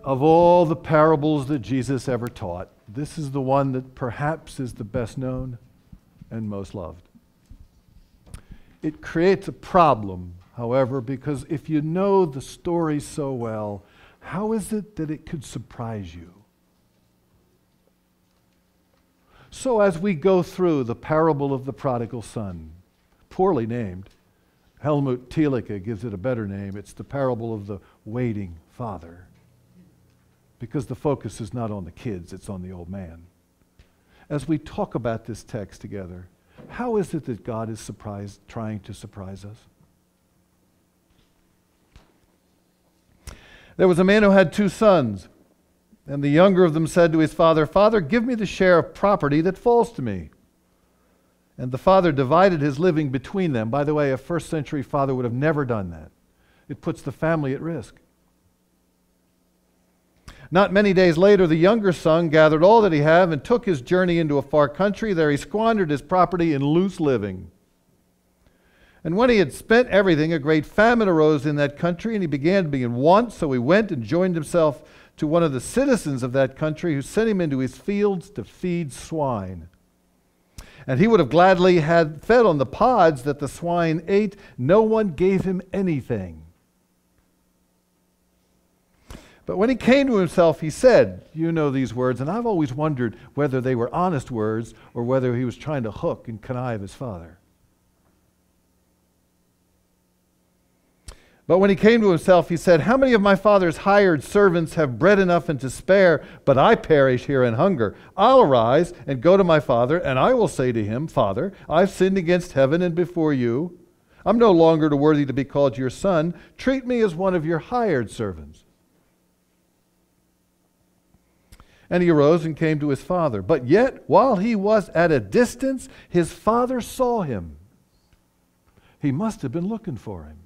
Of all the parables that Jesus ever taught, this is the one that perhaps is the best known and most loved. It creates a problem, however, because if you know the story so well, how is it that it could surprise you? So as we go through the parable of the prodigal son, poorly named, Helmut Thielicke gives it a better name. It's the parable of the waiting father. Because the focus is not on the kids, it's on the old man. As we talk about this text together, how is it that God is trying to surprise us? There was a man who had 2 sons, and the younger of them said to his father, "Father, give me the share of property that falls to me." And the father divided his living between them. By the way, a first century father would have never done that. It puts the family at risk. Not many days later, the younger son gathered all that he had and took his journey into a far country. There he squandered his property in loose living. And when he had spent everything, a great famine arose in that country, and he began to be in want. So he went and joined himself to one of the citizens of that country, who sent him into his fields to feed swine. And he would have gladly had fed on the pods that the swine ate. No one gave him anything. But when he came to himself, he said, you know these words, and I've always wondered whether they were honest words or whether he was trying to hook and connive his father. But when he came to himself, he said, "How many of my father's hired servants have bread enough and to spare, but I perish here in hunger? I'll arise and go to my father, and I will say to him, 'Father, I've sinned against heaven and before you. I'm no longer worthy to be called your son. Treat me as one of your hired servants.' And he arose and came to his father. But yet, while he was at a distance, his father saw him." He must have been looking for him.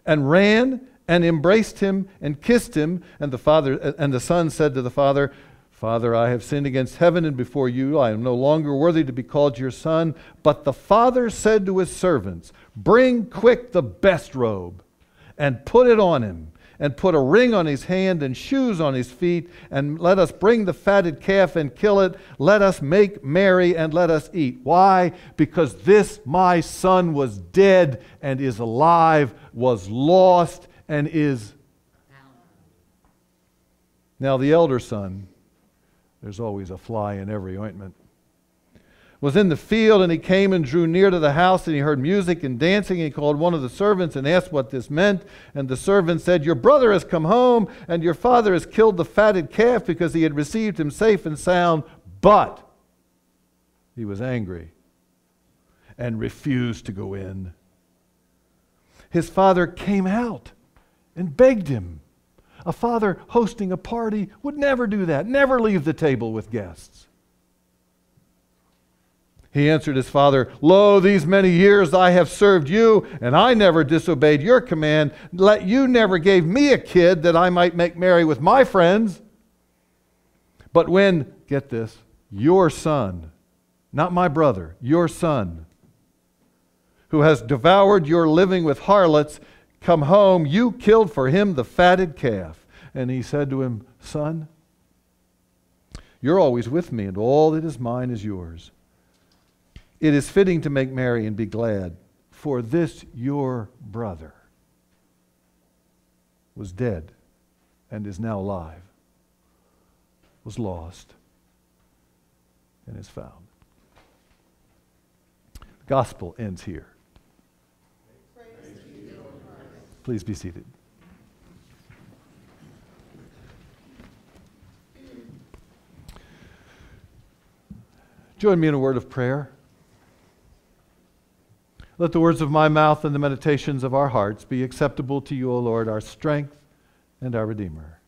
"And ran and embraced him and kissed him. And the son said to the father, 'Father, I have sinned against heaven and before you. I am no longer worthy to be called your son.' But the father said to his servants, 'Bring quick the best robe and put it on him, and put a ring on his hand and shoes on his feet, and let us bring the fatted calf and kill it. Let us make merry and let us eat.' Why? Because this my son was dead and is alive, was lost and is found." Now the elder son, there's always a fly in every ointment, was in the field, and he came and drew near to the house, and he heard music and dancing. He called one of the servants and asked what this meant. And the servant said, "Your brother has come home, and your father has killed the fatted calf because he had received him safe and sound." But he was angry and refused to go in. His father came out and begged him. A father hosting a party would never do that, never leave the table with guests. He answered his father, "Lo, these many years I have served you, and I never disobeyed your command. You never gave me a kid that I might make merry with my friends. But when," get this, "your son," not my brother, your son, "who has devoured your living with harlots, come home, you killed for him the fatted calf." And he said to him, "Son, you're always with me, and all that is mine is yours. It is fitting to make merry and be glad, for this your brother was dead and is now alive, was lost and is found." The gospel ends here. Please be seated. Join me in a word of prayer. Let the words of my mouth and the meditations of our hearts be acceptable to you, O Lord, our strength and our Redeemer.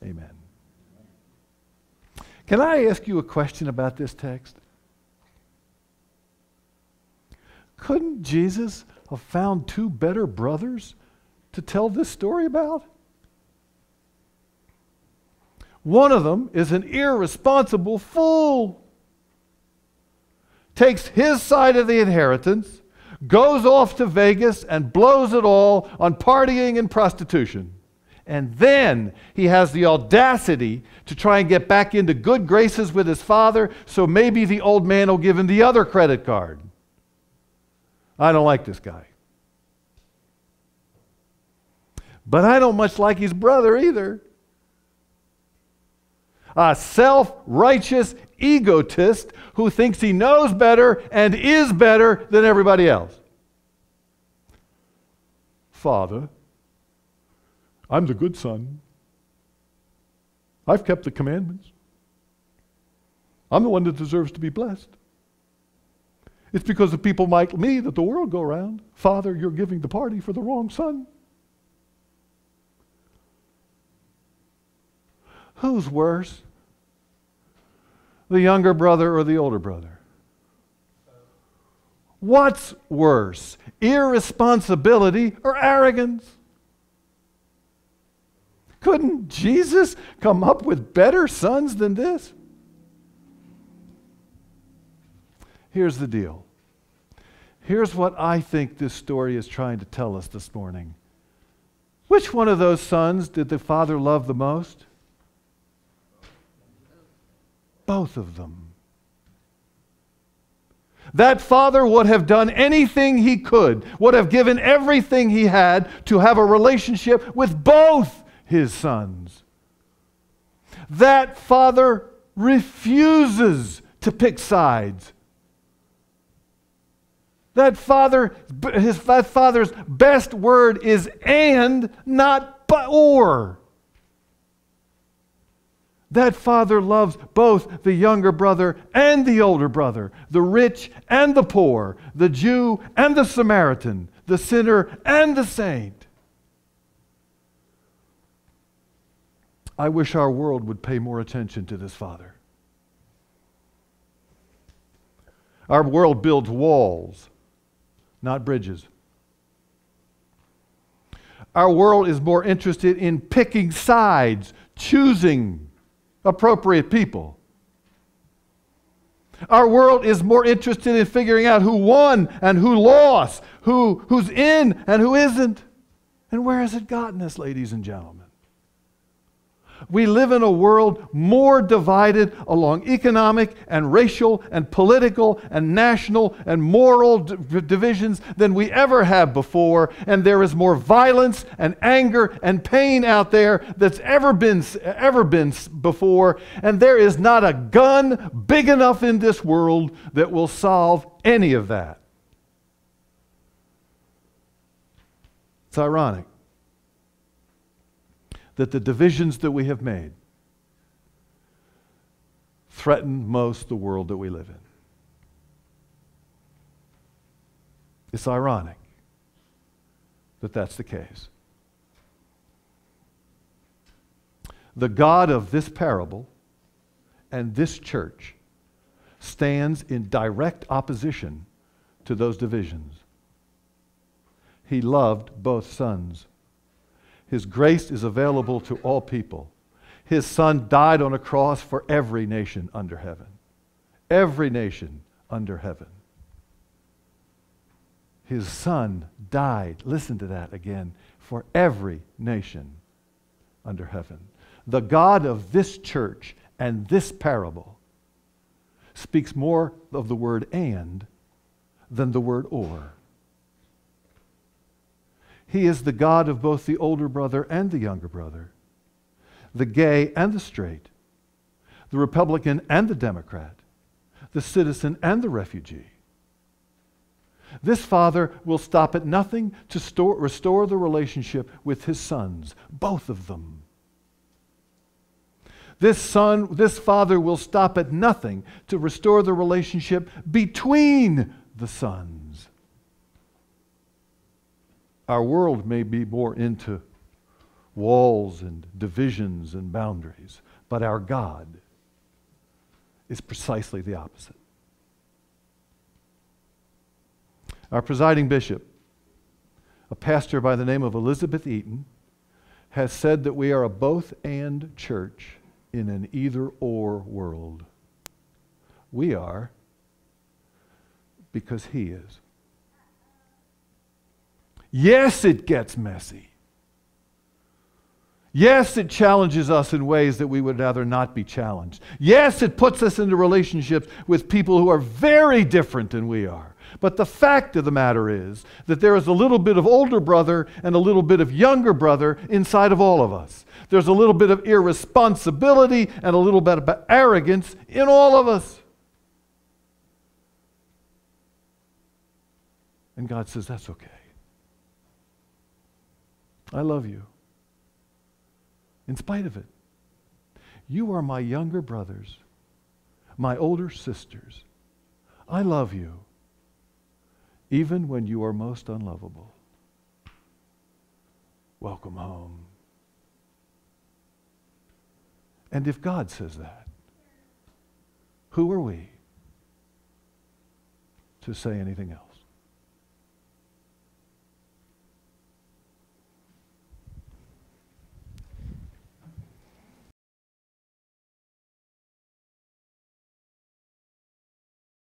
Amen. Can I ask you a question about this text? Couldn't Jesus have found 2 better brothers to tell this story about? One of them is an irresponsible fool. Takes his side of the inheritance, goes off to Vegas and blows it all on partying and prostitution. And then he has the audacity to try and get back into good graces with his father, so maybe the old man will give him the other credit card. I don't like this guy. But I don't much like his brother either. A self-righteous egotist who thinks he knows better and is better than everybody else. Father, I'm the good son. I've kept the commandments. I'm the one that deserves to be blessed. It's because of people like me that the world go around. Father, you're giving the party for the wrong son. Who's worse? The younger brother or the older brother? What's worse? Irresponsibility or arrogance? Couldn't Jesus come up with better sons than this? Here's the deal. Here's what I think this story is trying to tell us this morning. Which one of those sons did the father love the most? Both of them. That father would have done anything he could, would have given everything he had to have a relationship with both his sons. That father refuses to pick sides. That father's best word is and, not but or. That father loves both the younger brother and the older brother, the rich and the poor, the Jew and the Samaritan, the sinner and the saint. I wish our world would pay more attention to this father. Our world builds walls, not bridges. Our world is more interested in picking sides, choosing appropriate people. Our world is more interested in figuring out who won and who lost, who's in and who isn't. And where has it gotten us, ladies and gentlemen? We live in a world more divided along economic and racial and political and national and moral divisions than we ever have before, and there is more violence and anger and pain out there that's ever been before, and there is not a gun big enough in this world that will solve any of that. It's ironic that the divisions that we have made threaten most the world that we live in. It's ironic that that's the case. The God of this parable and this church stands in direct opposition to those divisions. He loved both sons. His grace is available to all people. His Son died on a cross for every nation under heaven. Every nation under heaven. His Son died, listen to that again, for every nation under heaven. The God of this church and this parable speaks more of the word and than the word or. He is the God of both the older brother and the younger brother, the gay and the straight, the Republican and the Democrat, the citizen and the refugee. This father will stop at nothing to restore the relationship with his sons, both of them. This father will stop at nothing to restore the relationship between the sons. Our world may be more into walls and divisions and boundaries, but our God is precisely the opposite. Our presiding bishop, a pastor by the name of Elizabeth Eaton, has said that we are a both-and church in an either-or world. We are because he is. Yes, it gets messy. Yes, it challenges us in ways that we would rather not be challenged. Yes, it puts us into relationships with people who are very different than we are. But the fact of the matter is that there is a little bit of older brother and a little bit of younger brother inside of all of us. There's a little bit of irresponsibility and a little bit of arrogance in all of us. And God says, that's okay. I love you. In spite of it, you are my younger brothers, my older sisters. I love you, even when you are most unlovable. Welcome home. And if God says that, who are we to say anything else?